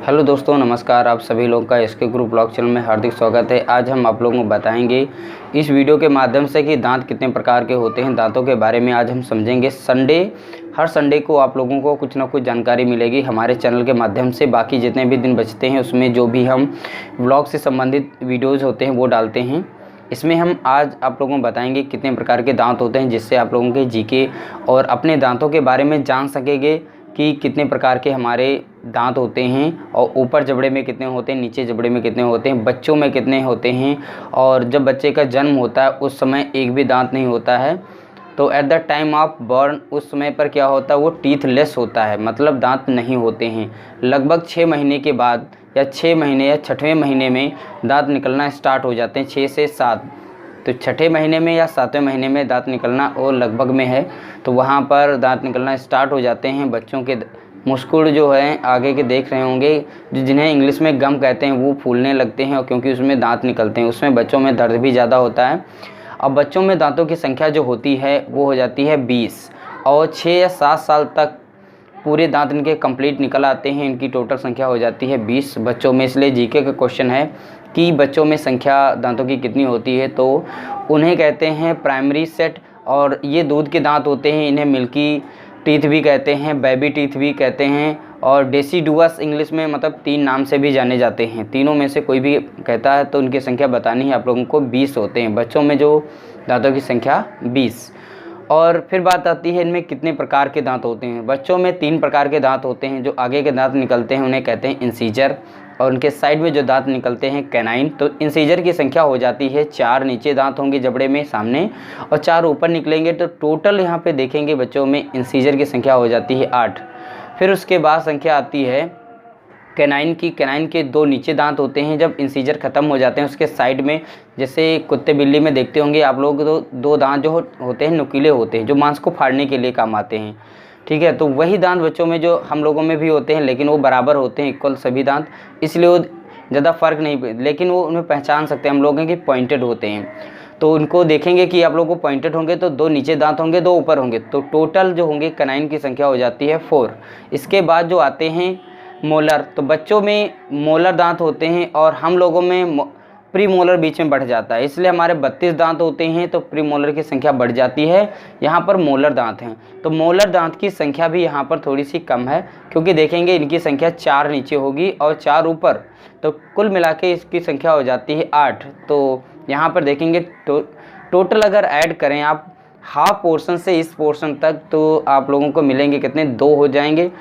Hello दोस्तों, नमस्कार। आप सभी लोगों का एसके ग्रुप ब्लॉग चैनल में हार्दिक स्वागत है। आज हम आप लोगों को बताएंगे इस वीडियो के माध्यम से कि दांत कितने प्रकार के होते हैं। दांतों के बारे में आज हम समझेंगे। हर संडे को आप लोगों को कुछ ना कुछ जानकारी मिलेगी हमारे चैनल के माध्यम से। बाकी जितने भी दिन बचते हैं उसमें जो भी हम ब्लॉग से संबंधित वीडियोज़ होते हैं वो डालते हैं। इसमें हम आज आप लोगों को बताएंगे कितने प्रकार के दांत होते हैं, जिससे आप लोगों के जीके और अपने दांतों के बारे में जान सकेंगे कि कितने प्रकार के हमारे दांत होते हैं और ऊपर जबड़े में कितने होते हैं, नीचे जबड़े में कितने होते हैं, बच्चों में कितने होते हैं। और जब बच्चे का जन्म होता है उस समय एक भी दांत नहीं होता है। तो at the time of burn उस समय पर क्या होता है, वो टीथलेस होता है, मतलब दांत नहीं होते हैं। लगभग 6 महीने के बाद या 6 महीने या 6वें महीने में दांत निकलना स्टार्ट हो जाते हैं, 6 से 7। तो 6ठे महीने में या 7वें महीने में दांत निकलना और लगभग में है, तो वहाँ पर दांत निकलना स्टार्ट हो जाते हैं। बच्चों के मुस्कुड़ जो है आगे के देख रहे होंगे, जिन्हें इंग्लिश में गम कहते हैं, वो फूलने लगते हैं और क्योंकि उसमें दांत निकलते हैं। उसमें बच्चों में दर्द भी ज़्यादा होता है। अब बच्चों में दांतों की संख्या जो होती है वो हो जाती है 20, और 6 या 7 साल तक पूरे दांत इनके कंप्लीट निकल आते हैं। इनकी टोटल संख्या हो जाती है 20 बच्चों में। इसलिए जीके का क्वेश्चन है कि बच्चों में संख्या दांतों की कितनी होती है, तो उन्हें कहते हैं प्राइमरी सेट। और ये दूध के दांत होते हैं, इन्हें मिल्की टीथ भी कहते हैं, बेबी टीथ भी कहते हैं, और डेसिडुअस इंग्लिश में मतलब 3 नाम से भी जाने जाते हैं। तीनों में से कोई भी कहता है तो उनकी संख्या बतानी है आप लोगों को। 20 होते हैं बच्चों में जो दांतों की संख्या 20। और फिर बात आती है इनमें कितने प्रकार के दांत होते हैं। बच्चों में 3 प्रकार के दांत होते हैं। जो आगे के दांत निकलते हैं उन्हें कहते हैं इंसीजर, और उनके साइड में जो दांत निकलते हैं कैनाइन। तो इंसीजर की संख्या हो जाती है 4 नीचे दांत होंगे जबड़े में सामने, और 4 ऊपर निकलेंगे। तो टोटल यहाँ पे देखेंगे बच्चों में इंसीजर की संख्या हो जाती है 8। फिर उसके बाद संख्या आती है कैनाइन की। कैनाइन के 2 नीचे दांत होते हैं। जब इंसीजर ख़त्म हो जाते हैं उसके साइड में, जैसे कुत्ते बिल्ली में देखते होंगे आप लोग, तो 2 दांत जो होते हैं नुकीले होते हैं, जो मांस को फाड़ने के लिए काम आते हैं। ठीक है, तो वही दांत बच्चों में जो हम लोगों में भी होते हैं, लेकिन वो बराबर होते हैं, इक्वल सभी दांत, इसलिए वो ज़्यादा फ़र्क नहीं, लेकिन वो उन्हें पहचान सकते हैं हम लोग कि पॉइंटेड होते हैं। तो उनको देखेंगे कि आप लोग को पॉइंटेड होंगे तो 2 नीचे दांत होंगे, 2 ऊपर होंगे। तो टोटल जो होंगे कैनाइन की संख्या हो जाती है 4। इसके बाद जो आते हैं मोलर, तो बच्चों में मोलर दांत होते हैं और हम लोगों में प्री मोलर बीच में बढ़ जाता है, इसलिए हमारे 32 दांत होते हैं। तो प्री मोलर की संख्या बढ़ जाती है। यहाँ पर मोलर दांत हैं, तो मोलर दांत की संख्या भी यहाँ पर थोड़ी सी कम है, क्योंकि देखेंगे इनकी संख्या 4 नीचे होगी और 4 ऊपर, तो कुल मिला के इसकी संख्या हो जाती है 8। तो यहाँ पर देखेंगे टोटल अगर ऐड करें आप हाफ पोर्शन से इस पोर्शन तक, तो आप लोगों को मिलेंगे कितने, 2 हो जाएंगे।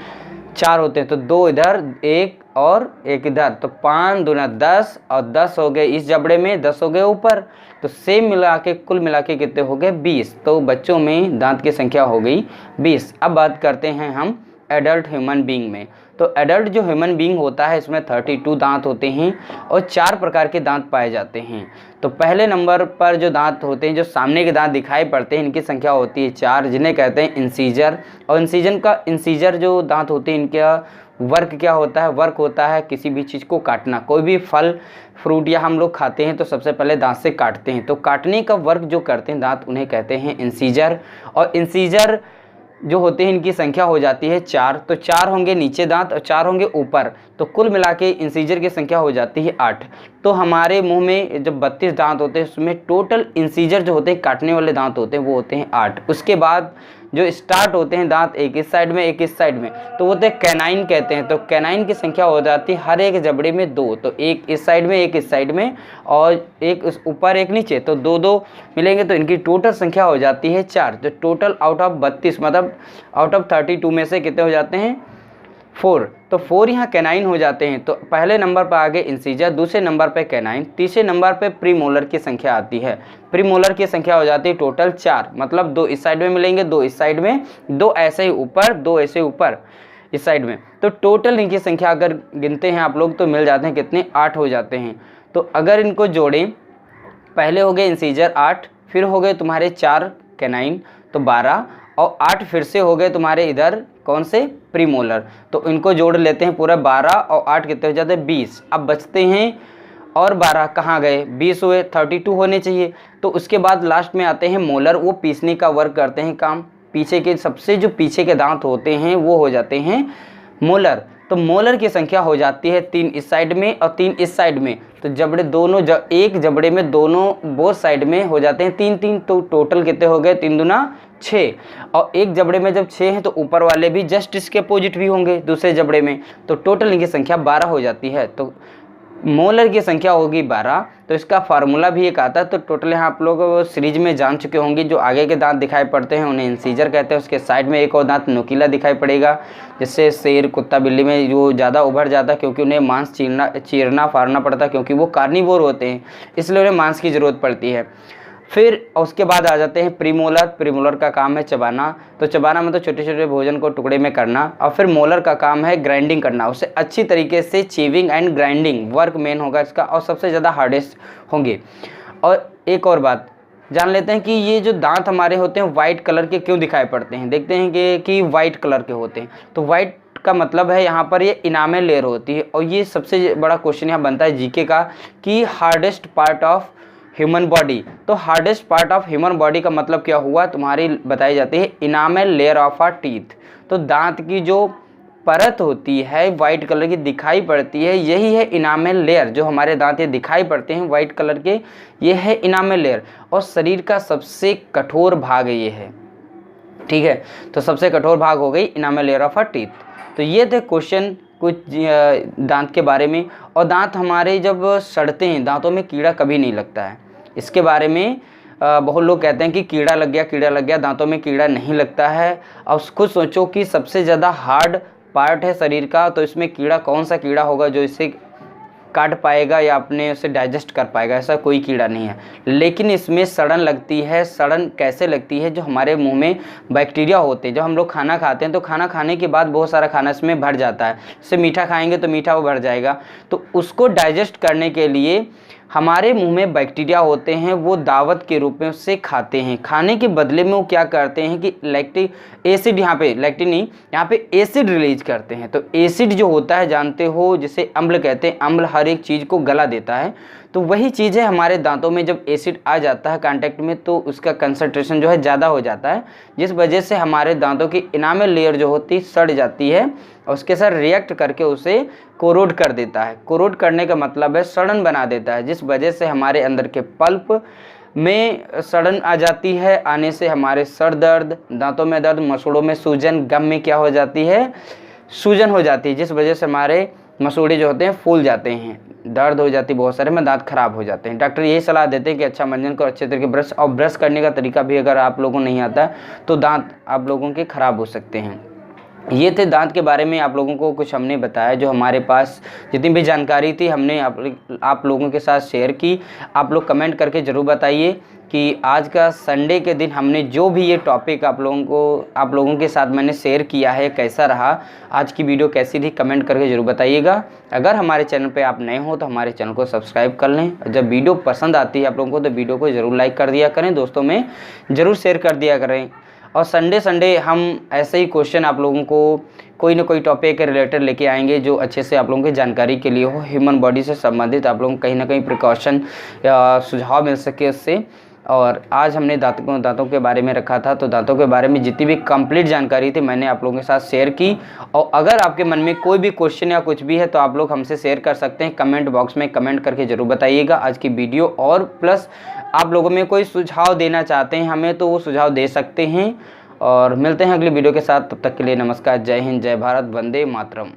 4 होते हैं तो 2 इधर, 1 और 1 इधर, तो 5 दूना 10, और 10 हो गए इस जबड़े में, 10 हो गए ऊपर। तो सेम मिला के कुल मिला के कितने हो गए, 20। तो बच्चों में दांत की संख्या हो गई 20। अब बात करते हैं हम एडल्ट ह्यूमन बीइंग में। तो एडल्ट जो ह्यूमन बीइंग होता है इसमें 32 दांत होते हैं और 4 प्रकार के दांत पाए जाते हैं। तो पहले नंबर पर जो दांत होते हैं, जो सामने के दांत दिखाई पड़ते हैं, इनकी संख्या होती है 4, जिन्हें कहते हैं इंसीजर। और इंसीजर जो दांत होते हैं, इनका वर्क क्या होता है, वर्क होता है किसी भी चीज़ को काटना। कोई भी फल फ्रूट या हम लोग खाते हैं तो सबसे पहले दांत से काटते हैं, तो काटने का वर्क जो करते हैं दांत, उन्हें कहते हैं इंसीजर। और इंसीजर जो होते हैं इनकी संख्या हो जाती है 4। तो 4 होंगे नीचे दांत और 4 होंगे ऊपर, तो कुल मिला के इंसीजर की संख्या हो जाती है 8। तो हमारे मुंह में जब 32 दांत होते हैं उसमें टोटल इंसीजर जो होते हैं काटने वाले दांत होते हैं वो होते हैं 8। उसके बाद जो स्टार्ट होते हैं दांत, एक इस साइड में एक इस साइड में, तो वो होते हैं कैनाइन कहते हैं। तो कैनाइन की संख्या हो जाती है हर एक जबड़े में 2, तो एक इस साइड में एक इस साइड में, और एक ऊपर एक नीचे, तो 2-2 मिलेंगे। तो इनकी टोटल संख्या हो जाती है 4। जो टोटल आउट ऑफ 32, मतलब आउट ऑफ 32 में से कितने हो जाते हैं, 4। तो 4 यहाँ कैनाइन हो जाते हैं। तो पहले नंबर पर आ गए इंसीजर, दूसरे नंबर पे कैनाइन, तीसरे नंबर पे प्री मोलर की संख्या आती है। प्री मोलर की संख्या हो जाती है टोटल 4, मतलब 2 इस साइड में मिलेंगे, 2 इस साइड में, 2 ऐसे ही ऊपर, 2 ऐसे ऊपर इस साइड में। तो टोटल इनकी संख्या अगर गिनते हैं आप लोग तो मिल जाते हैं कितने, 8 हो जाते हैं। तो अगर इनको जोड़ें, पहले हो गए इंसीजर 8, फिर हो गए तुम्हारे 4 कैनाइन तो 12, और 8 फिर से हो गए तुम्हारे इधर कौन से, प्री मोलर। तो इनको जोड़ लेते हैं पूरा 12 और 8 कितने हो जाते हैं, 20। अब बचते हैं और 12 कहाँ गए, 20 हुए, 32 होने चाहिए। तो उसके बाद लास्ट में आते हैं मोलर, वो पीसने का वर्क करते हैं काम। पीछे के सबसे जो पीछे के दांत होते हैं वो हो जाते हैं मोलर। तो मोलर की संख्या हो जाती है 3 इस साइड में और 3 इस साइड में। तो जबड़े दोनों एक जबड़े में दोनों बोथ साइड में हो जाते हैं 3-3, तो टोटल कितने हो गए, 3 दूना 6। और एक जबड़े में जब 6 हैं तो ऊपर वाले भी जस्ट इसके अपोजिट भी होंगे दूसरे जबड़े में, तो टोटल इनकी संख्या 12 हो जाती है। तो मोलर की संख्या होगी 12। तो इसका फार्मूला भी एक आता है। तो टोटल यहाँ आप लोग सीरीज में जान चुके होंगे। जो आगे के दांत दिखाई पड़ते हैं उन्हें इंसीजर कहते हैं, उसके साइड में एक और दांत नुकीला दिखाई पड़ेगा, जिससे शेर, कुत्ता, बिल्ली में जो ज़्यादा उभर जाता है, क्योंकि उन्हें मांस चीरना फाड़ना पड़ता है, क्योंकि वो कार्निवोर होते हैं, इसलिए उन्हें मांस की ज़रूरत पड़ती है। फिर उसके बाद आ जाते हैं प्रीमोलर। प्रीमोलर का काम है चबाना। तो चबाना मतलब छोटे छोटे भोजन को टुकड़े में करना। और फिर मोलर का काम है ग्राइंडिंग करना, उसे अच्छी तरीके से chewing and grinding work main होगा इसका, और सबसे ज़्यादा हार्डेस्ट होंगे। और एक और बात जान लेते हैं कि ये जो दांत हमारे होते हैं वाइट कलर के क्यों दिखाई पड़ते हैं। देखते हैं कि वाइट कलर के होते हैं। तो वाइट का मतलब है यहाँ पर ये इनामेल लेयर होती है। और ये सबसे बड़ा क्वेश्चन यहाँ बनता है जीके का कि hardest part of human body. तो hardest part of human body का मतलब क्या हुआ, तुम्हारी बताई जाती है enamel layer of our teeth. तो दांत की जो परत होती है वाइट कलर की दिखाई पड़ती है, यही है इनामेल लेयर। जो हमारे दांत ये दिखाई पड़ते हैं वाइट कलर के, ये है इनामेल लेयर। और शरीर का सबसे कठोर भाग ये है, ठीक है। तो सबसे कठोर भाग हो गई enamel layer of our teeth. तो ये थे क्वेश्चन कुछ दांत के बारे में। और दांत हमारे जब सड़ते हैं, दांतों में कीड़ा कभी नहीं लगता है। इसके बारे में बहुत लोग कहते हैं कि कीड़ा लग गया, दांतों में कीड़ा नहीं लगता है। और खुद सोचो कि सबसे ज़्यादा हार्ड पार्ट है शरीर का, तो इसमें कीड़ा कौन सा कीड़ा होगा जो इसे काट पाएगा या अपने उसे डाइजेस्ट कर पाएगा, ऐसा कोई कीड़ा नहीं है। लेकिन इसमें सड़न लगती है। सड़न कैसे लगती है, जो हमारे मुंह में बैक्टीरिया होते हैं, जब हम लोग खाना खाते हैं तो खाना खाने के बाद बहुत सारा खाना इसमें भर जाता है। जैसे मीठा खाएंगे तो मीठा वो भर जाएगा, तो उसको डाइजेस्ट करने के लिए हमारे मुंह में बैक्टीरिया होते हैं, वो दावत के रूप में उससे खाते हैं। खाने के बदले में वो क्या करते हैं कि लैक्टिक एसिड, यहाँ पे लैक्टिक नहीं, यहाँ पे एसिड रिलीज करते हैं। तो एसिड जो होता है जानते हो, जिसे अम्ल कहते हैं, अम्ल हर एक चीज़ को गला देता है। तो वही चीज़ है हमारे दांतों में, जब एसिड आ जाता है कांटेक्ट में तो उसका कंसंट्रेशन जो है ज़्यादा हो जाता है, जिस वजह से हमारे दांतों की इनामेल लेयर जो होती है सड़ जाती है और उसके साथ रिएक्ट करके उसे कोरोड कर देता है। कोरोड करने का मतलब है सड़न बना देता है, जिस वजह से हमारे अंदर के पल्प में सड़न आ जाती है। आने से हमारे सर दर्द, दांतों में दर्द, मसूड़ों में सूजन, गम में क्या हो जाती है, सूजन हो जाती है, जिस वजह से हमारे मसूड़े जो होते हैं फूल जाते हैं, दर्द हो जाती है, बहुत सारे में दांत खराब हो जाते हैं। डॉक्टर यही सलाह देते हैं कि अच्छा मंजन को अच्छे तरीके ब्रश, और ब्रश करने का तरीका भी अगर आप लोगों को नहीं आता तो दांत आप लोगों के खराब हो सकते हैं। ये थे दांत के बारे में आप लोगों को कुछ हमने बताया, जो हमारे पास जितनी भी जानकारी थी हमने आप लोगों के साथ शेयर की। आप लोग कमेंट करके ज़रूर बताइए कि आज का संडे के दिन हमने जो भी ये टॉपिक आप लोगों के साथ मैंने शेयर किया है कैसा रहा, आज की वीडियो कैसी थी, कमेंट करके ज़रूर बताइएगा। अगर हमारे चैनल पे आप नए हो तो हमारे चैनल को सब्सक्राइब कर लें। जब वीडियो पसंद आती है आप लोगों को तो वीडियो को ज़रूर लाइक कर दिया करें, दोस्तों में ज़रूर शेयर कर दिया करें। और संडे हम ऐसे ही क्वेश्चन आप लोगों को कोई ना कोई टॉपिक के रिलेटेड लेके आएंगे, जो अच्छे से आप लोगों की जानकारी के लिए हो, ह्यूमन बॉडी से संबंधित आप लोगों को कहीं ना कहीं प्रिकॉशन या सुझाव मिल सके उससे। और आज हमने दांतों के बारे में रखा था, तो दांतों के बारे में जितनी भी कंप्लीट जानकारी थी मैंने आप लोगों के साथ शेयर की। और अगर आपके मन में कोई भी क्वेश्चन या कुछ भी है तो आप लोग हमसे शेयर कर सकते हैं, कमेंट बॉक्स में कमेंट करके ज़रूर बताइएगा आज की वीडियो। और प्लस आप लोगों में कोई सुझाव देना चाहते हैं हमें तो वो सुझाव दे सकते हैं। और मिलते हैं अगली वीडियो के साथ, तब तक के लिए नमस्कार, जय हिंद, जय भारत, वंदे मातरम।